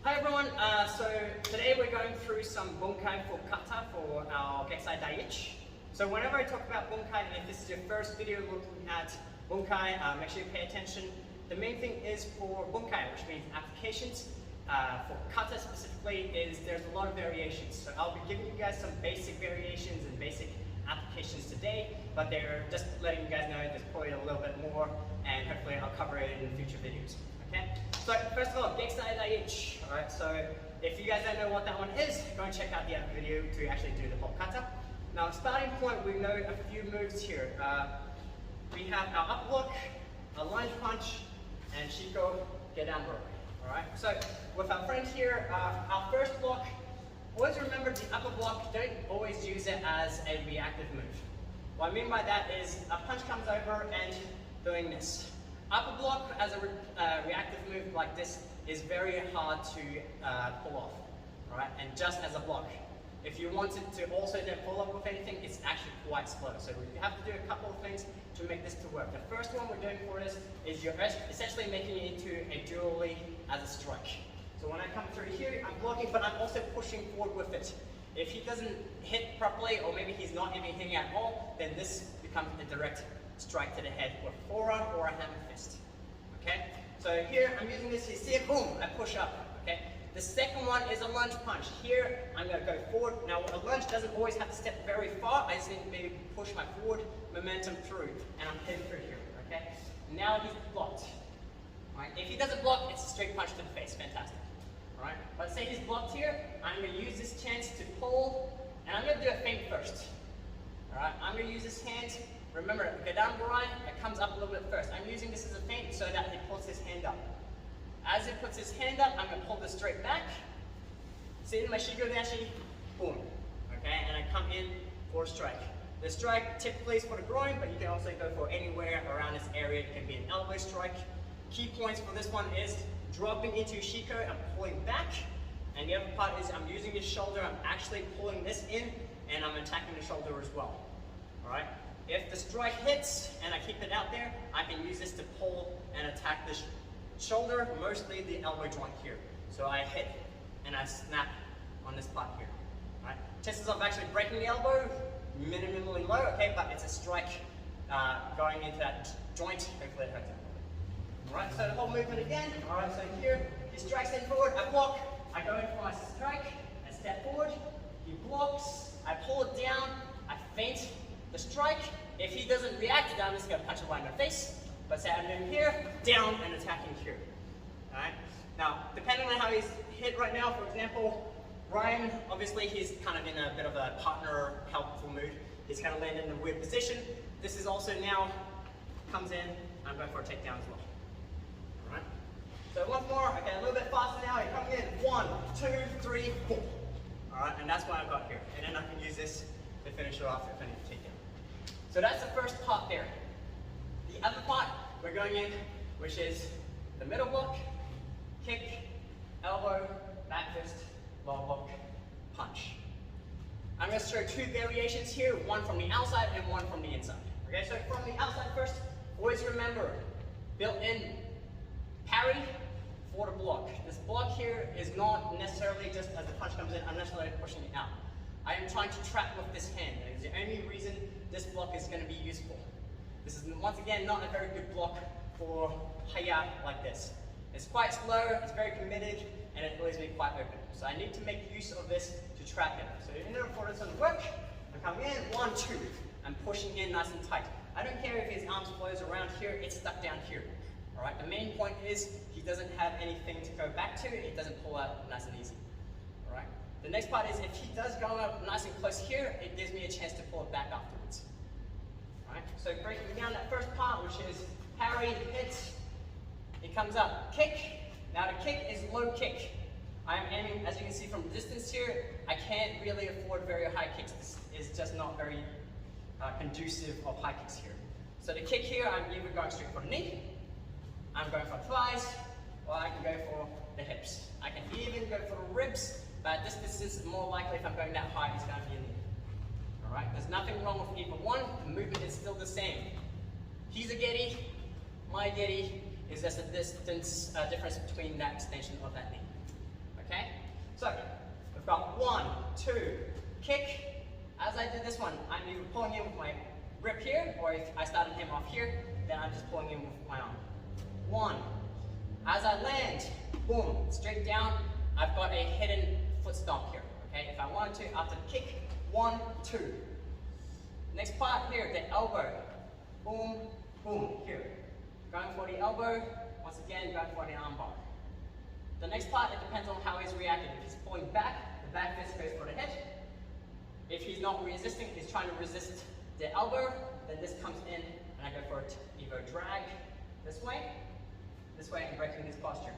Hi everyone, so today we're going through some bunkai for kata for our Gekisai Dai Ichi. So whenever I talk about bunkai, and if this is your first video looking at bunkai, make sure you pay attention. The main thing is for bunkai, which means applications. For kata specifically, there's a lot of variations. So I'll be giving you guys some basic variations and basic applications today, but they're just letting you guys know there's probably a little bit more, and hopefully I'll cover it in future videos. Okay? So first of all, Gekisai Dai Ichi. Alright, so if you guys don't know what that one is, go and check out the other video to actually do the whole kata. Now, starting point, we know a few moves here. We have our up block, a lunge punch, and Shiko get down bro. Alright, so with our friend here, our first block, always remember the upper block, don't always use it as a reactive move. What I mean by that is a punch comes over and doing this. Upper block as a reactive move like this is very hard to pull off, right? And just as a block. If you wanted to also then pull off with anything, it's actually quite slow. So you have to do a couple of things to make this to work. The first one we're doing for this is you're essentially making it into a dual lead as a strike. So when I come through here, I'm blocking, but I'm also pushing forward with it. If he doesn't hit properly, or maybe he's not even hitting at all, then this becomes a direct strike to the head with a forearm or a hammer fist. Okay? So here I'm using this, you see it, boom, I push up. Okay? The second one is a lunge punch. Here I'm going to go forward. Now a lunge doesn't always have to step very far, I just need to maybe push my forward momentum through, and I'm hitting through here. Okay? Now he's blocked. Alright? If he doesn't block, it's a straight punch to the face, fantastic. Alright? But say he's blocked here, I'm going to use this chance to pull, and I'm going to do a feint first. Alright? I'm going to use this hand. Remember, Gadan Burai, it comes up a little bit first. I'm using this as a feint so that he pulls his hand up. As he puts his hand up, I'm going to pull this straight back. Sit in my Shigo Dashi, boom. Okay, and I come in for a strike. The strike typically is for the groin, but you can also go for anywhere around this area. It can be an elbow strike. Key points for this one is dropping into Shiko and pulling back. And the other part is I'm using his shoulder, I'm actually pulling this in, and I'm attacking the shoulder as well. Alright? If the strike hits and I keep it out there, I can use this to pull and attack the shoulder, mostly the elbow joint here. So I hit and I snap on this part here. Right? Chances of actually breaking the elbow, minimally low, okay, but it's a strike going into that joint, hopefully it hurts it. Alright, so the whole movement again. Alright, so here, he strikes in forward, I block, I go in for my strike, I step forward, he blocks, I pull it down, I feint the strike. If he doesn't react to that, I'm just going to punch it right in the face. But say I'm doing here, down, and attacking here. Alright? Now, depending on how he's hit right now, for example, Ryan, obviously he's kind of in a bit of a partner helpful mood. He's kind of landed in a weird position. This is also now, comes in, I'm going for a takedown as well. Alright? So once more, okay, a little bit faster now, he comes in, 1, 2, 3, 4. Alright, and that's what I've got here. And then I can use this to finish it off if I need to take down. So that's the first part there. The other part we're going in, which is the middle block, kick, elbow, back fist, lower block, punch. I'm going to show two variations here, one from the outside and one from the inside. Okay, so from the outside first, always remember, built-in parry for the block. This block here is not necessarily just as the punch comes in, I'm necessarily pushing it out. I am trying to trap with this hand. That is the only reason this block is going to be useful. This is, once again, not a very good block for haya like this. It's quite slow, it's very committed, and it leaves me quite open. So I need to make use of this to trap him. So in order for this to work, I come in, 1, 2. I'm pushing in nice and tight. I don't care if his arms flows around here, it's stuck down here. Alright, the main point is he doesn't have anything to go back to, it doesn't pull out nice and easy. Alright. The next part is if he does go up nice and close here, it gives me a chance to pull it back afterwards. Alright, so breaking down that first part, which is parry, hit, it comes up, kick. Now the kick is low kick. I'm aiming, as you can see from distance here, I can't really afford very high kicks. This is just not very conducive of high kicks here. So the kick here, I'm either going straight for the knee, I'm going for thighs, or I can go for the hips. I can even go for the ribs, but at this distance, more likely if I'm going that high, it's going to be a knee. Alright, there's nothing wrong with either one, the movement is still the same. He's a geti, my geti is just a distance difference between that extension of that knee. So, we've got 1, 2, kick. As I do this one, I'm either pulling in with my grip here, or if I started him off here, then I'm just pulling in with my arm. 1. As I land, boom, straight down, I've got a hidden foot stomp here. Okay, if I wanted to, after the kick, 1, 2. Next part here, the elbow. Boom, boom, here. Going for the elbow, once again, going for the arm bar. The next part, it depends on how he's reacting. If he's pulling back, the back fist goes for the head. If he's not resisting, he's trying to resist the elbow, then this comes in, and I go for it, either drag this way, and breaking his posture.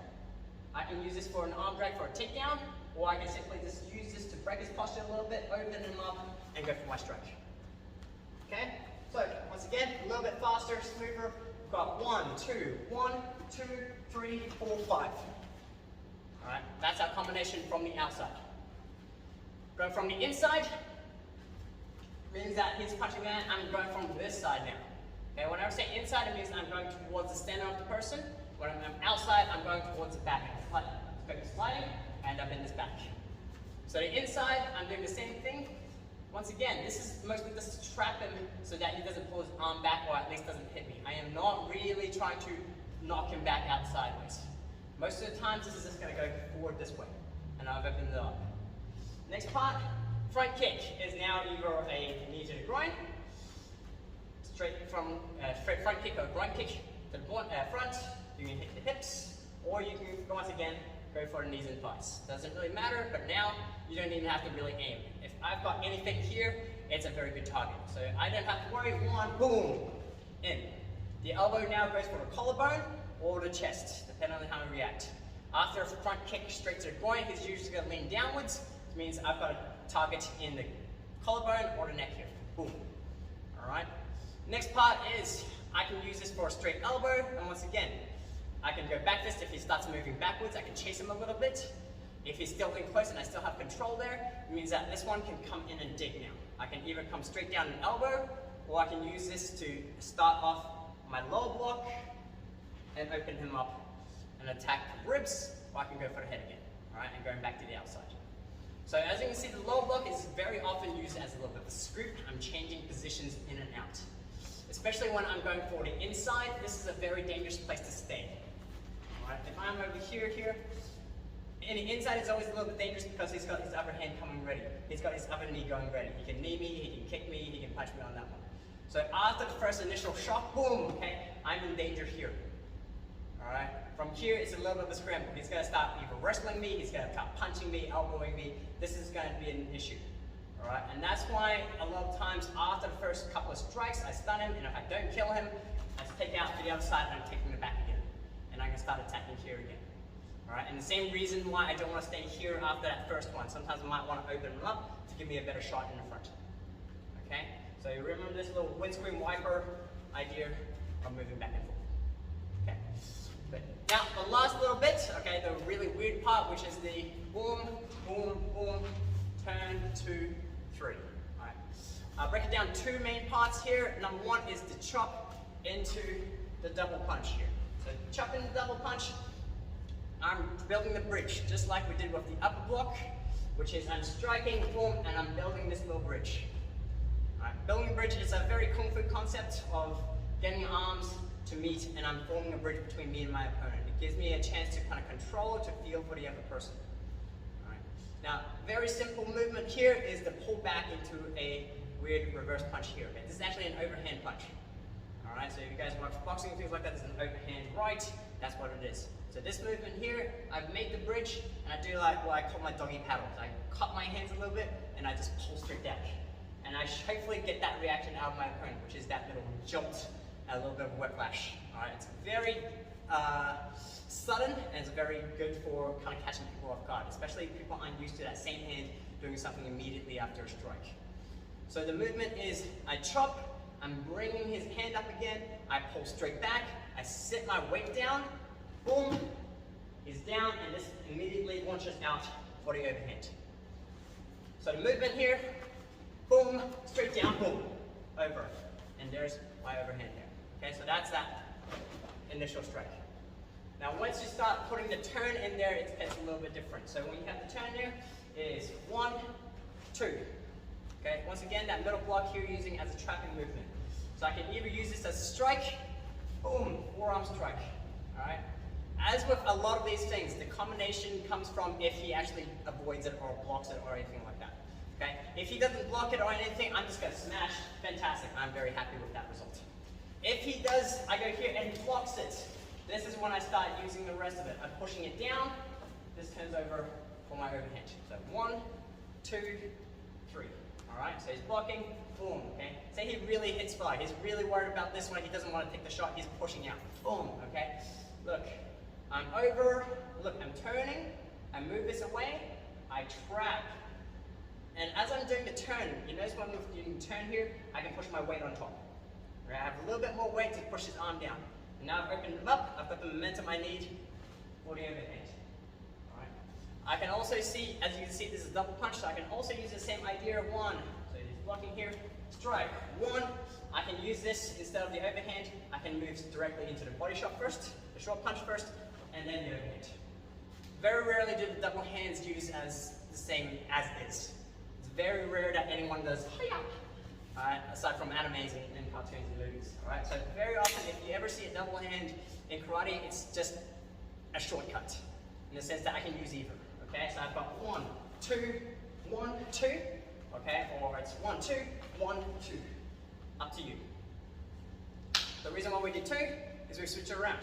I can use this for an arm drag for a takedown, or I can simply just use this to break his posture a little bit, open him up, and go for my strike. Okay? So, once again, a little bit faster, smoother. We've got 1, 2, 1, 2, 3, 4, 5. Alright, that's our combination from the outside. Going from the inside means that he's punching that, I'm going from this side now. Okay, when I say inside, it means I'm going towards the center of the person. When I'm outside, I'm going towards the back. Sliding, and up in this back. So the inside, I'm doing the same thing. Once again, this is mostly just to trap him so that he doesn't pull his arm back, or at least doesn't hit me. I am not really trying to knock him back out sideways. Most of the times, this is just going to go forward this way, and I've opened it up. Next part, front kick is now either a knee to the groin, straight from front kick or groin kick to the front. You can hit the hips, or you can once again go for the knees and thighs. Doesn't really matter, but now you don't even have to really aim. If I've got anything here, it's a very good target. So I don't have to worry. 1, boom, in. The elbow now goes for the collarbone or the chest, depending on how I react. After a front kick straight to the groin, he's usually going to lean downwards, which means I've got a target in the collarbone or the neck here. Boom. Alright. Next part is I can use this for a straight elbow, and once again, I can go back fist. If he starts moving backwards, I can chase him a little bit. If he's still in close and I still have control there, it means that this one can come in and dig now. I can either come straight down an elbow, or I can use this to start off my lower block and open him up and attack the ribs, or I can go for the head again, all right, and going back to the outside. So as you can see, the lower block is very often used as a little bit of a scoop. I'm changing positions in and out. Especially when I'm going for the inside, this is a very dangerous place to stay. All right, if I'm over here, and the inside is always a little bit dangerous because he's got his upper hand coming ready. He's got his upper knee going ready. He can knee me, he can kick me, he can punch me on that one. So after the first initial shock, boom, okay, I'm in danger here. All right, from here it's a little bit of a scramble. He's gonna start either wrestling me, he's gonna start punching me, elbowing me. This is gonna be an issue. All right, and that's why a lot of times after the first couple of strikes, I stun him, and if I don't kill him, I just take out to the other side and I'm taking him back again. And I can start attacking here again. All right, and the same reason why I don't want to stay here after that first one. Sometimes I might want to open them up to give me a better shot in the front. Okay, so you remember this little windscreen wiper idea of moving back and forth. Okay, good. Now the last little bit, okay, the really weird part, which is the boom, boom, boom, turn, 2, 3. All right, I'll break it down 2 main parts here. Number 1 is the chop into the double punch here. So chop into the double punch. I'm building the bridge, just like we did with the upper block, which is I'm striking, boom, and I'm building this little bridge. All right, building a bridge is a very kung fu concept of getting arms to meet, and I'm forming a bridge between me and my opponent. It gives me a chance to kind of control, to feel for the other person. All right. Now, very simple movement here is to pull back into a weird reverse punch here. Okay? This is actually an overhand punch. All right, so if you guys watch boxing and things like that, this is an overhand right. That's what it is. So this movement here, I've made the bridge, and I do like what I call my doggy paddles. I cut my hands a little bit, and I just pull straight down. And I hopefully get that reaction out of my opponent, which is that little jolt, a little bit of whiplash. All right, it's very sudden, and it's very good for kind of catching people off guard, especially if people aren't used to that same hand doing something immediately after a strike. So the movement is I chop, I'm bringing his hand up again, I pull straight back, I sit my weight down, boom, he's down, and this immediately launches out for the overhand. So the movement here, boom, straight down, boom, over. And there's my overhand there. Okay, so that's that initial strike. Now once you start putting the turn in there, it gets a little bit different. So when you have the turn there, it is 1, 2. Okay, once again, that middle block here using as a trapping movement. So I can either use this as a strike, boom, forearm strike. Alright? As with a lot of these things, the combination comes from if he actually avoids it or blocks it or anything like that. Okay? If he doesn't block it or anything, I'm just going to smash. Fantastic. I'm very happy with that result. If he does, I go here and he blocks it. This is when I start using the rest of it. I'm pushing it down. This turns over for my overhand. So 1, 2, 3. Alright, so he's blocking, boom, okay? Say he really hits far. He's really worried about this one. He doesn't want to take the shot. He's pushing out. Boom, okay? Look, I'm over. Look, I'm turning. I move this away. I trap. And as I'm doing the turn, you notice when I'm doing the turn here, I can push my weight on top. I have a little bit more weight to push his arm down. And now I've opened him up. I've got the momentum I need for the overhand. Alright. I can also see, as you can see, this is a double punch, so I can also use the same idea of 1. So he's blocking here, strike, 1. I can use this instead of the overhand. I can move directly into the body shot first, the short punch first, and then the overhand. Very rarely do the double hands use as the same as is. It's very rare that anyone does hiya. Aside from animes and cartoons and movies. Alright, so very often if you ever see a double hand in karate, it's just a shortcut in the sense that I can use either. Okay, so I've got 1, 2, 1, 2. Okay, or it's 1, 2, 1, 2. Up to you. The reason why we did 2 is we switch it around.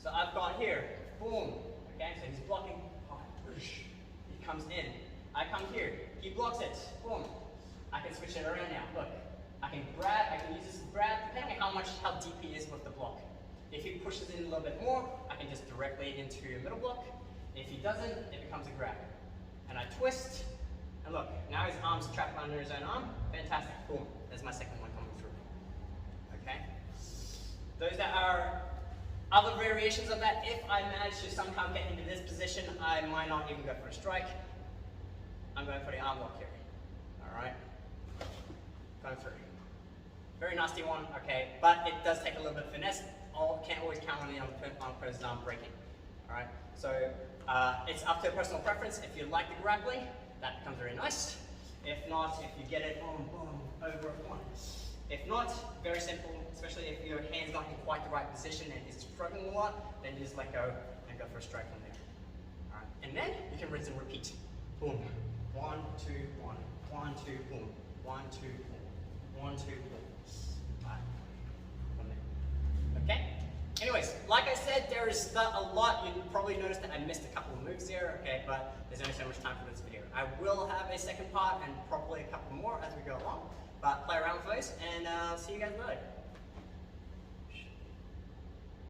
So I've got here, boom. Okay, so he's blocking. He comes in. I come here. He blocks it. Boom. I can switch it around now. Look, I can grab, I can use this grab, depending on how deep he is with the block. If he pushes in a little bit more, I can just directly into a middle block. If he doesn't, it becomes a grab. And I twist, and look, now his arm's trapped under his own arm. Fantastic, boom. There's my second one coming through. Okay? Those that are other variations of that, if I manage to somehow get into this position, I might not even go for a strike. I'm going for the arm lock here. Alright? Going through. Very nasty one, okay, but it does take a little bit of finesse. Can't always count on the opponent's arm breaking. Alright, so it's up to personal preference. If you like the grappling, that becomes very nice. If not, if you get it boom, boom, over one. If not, very simple, especially if your hand's not in quite the right position and he's struggling a lot, then you just let go and go for a strike from there. Alright, and then you can rinse and repeat. Boom. 1, 2, 1. 1, 2, boom. 1, 2, boom. 1, 2, boom. Alright. From there. Okay? Anyways, like I said, there is a lot. You probably noticed that I missed a couple of moves there, okay, but there's only so much time for this video. I will have a second part and probably a couple more as we go along, but play around with those, and I'll see you guys later.